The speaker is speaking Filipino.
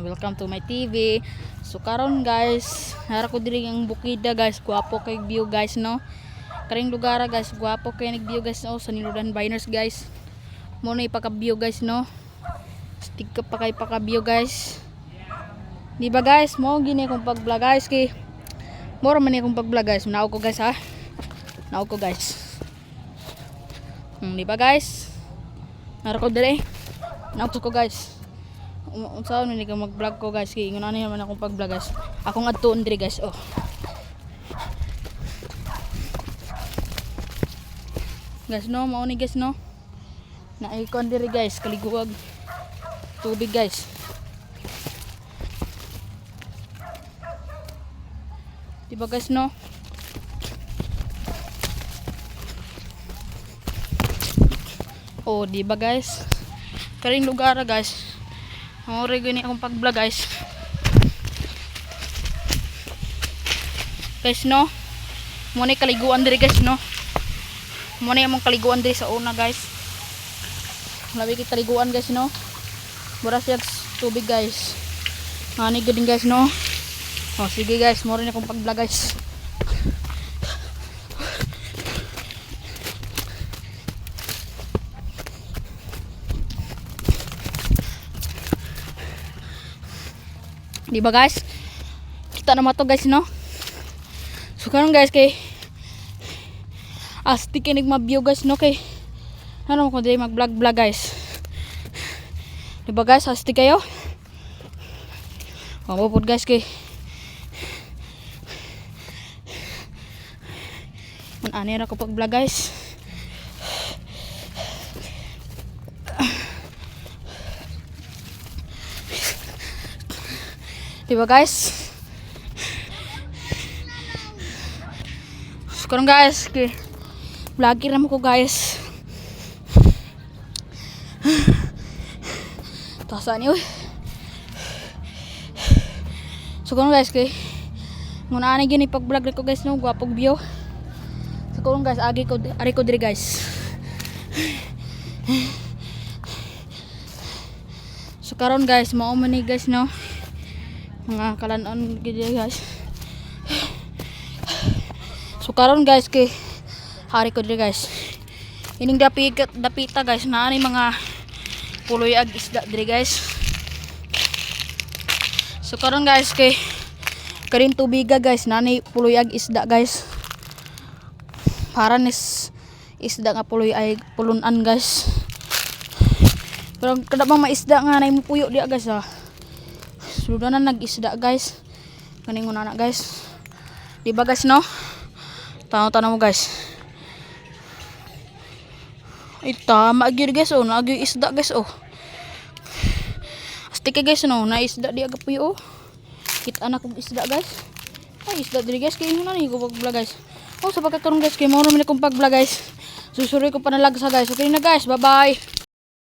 welcome to my TV. So karon guys, hara ko diri ang bukida guys, guwapo kay view guys no. Karing lugar guys, guwapo kay nig view guys no sa Nilodan Biners guys. Mo na ipaka-view guys no. Stig ka pa kay paka-view guys. Di ba guys, mo gini akong pag-vlog guys kay more man akong pag-vlog guys. Naog ko guys ha. Naog ko guys. Di ba guys? Hara ko diri. Naog ko guys. Unsaon ni ka mag-vlog ko guys kay ingon ani naman akong pag-vlog guys. Akong adtuon diri guys oh. Guys no, mao ni guys no. Naikon diri guys, kaliguag tubig guys. Diba guys no? Oh, diba guys? Karing lugar guys. Ore gani akong pag-vlog guys. Guys no. Mo ni kaliguan diri guys no. Mo ni among kaliguan diri sa una guys. Labi kay kaliguan guys no. Mura siya tubig guys. Ani gading guys no. Oh sige guys, mo rin akong pag-vlog guys. Diba guys? Kita naman to guys no. So karon guys kay asti kinig ma-view guys no kay ano ko dili mag-vlog guys. Diba guys? Asti kayo? Mabupod guys kay ani ra ko pag-vlog guys. Diba guys? Sekarang guys, okay. Vlogger naman ko guys. Tasan yun. Sekarang guys, okay. Muna ani gini pag-vlog ko guys no, guwapog view. Sekarang guys, ari ko diri guys. Sekarang guys, mau mani guys no. Mga kalanon gid guys. So karon guys kay hari ko diri guys. Ining dapita guys na ani mga puloy ag isda diri guys. So karon guys kay karin tubiga guys nani puloy ag isda guys. Para nis isda nga puloy ay pulunan guys. Pero kada bang maisda nga nay mupuyo dia guys ah. Sudah na nag-isda guys. Kaning una na guys. Diba guys no? Tanaw mo guys. Ay tama gyud guys oh, nagyo isda guys oh. Astika guys no, na isda di aga puyo oh. Kita na kog isda guys. Ay isda diri guys kay na ni ko pag-vlog guys. Oh sa pagkakaroon guys kay mao na man akong pag-vlog guys. Susuri ko pa na lagsa guys. Okay na guys, bye bye.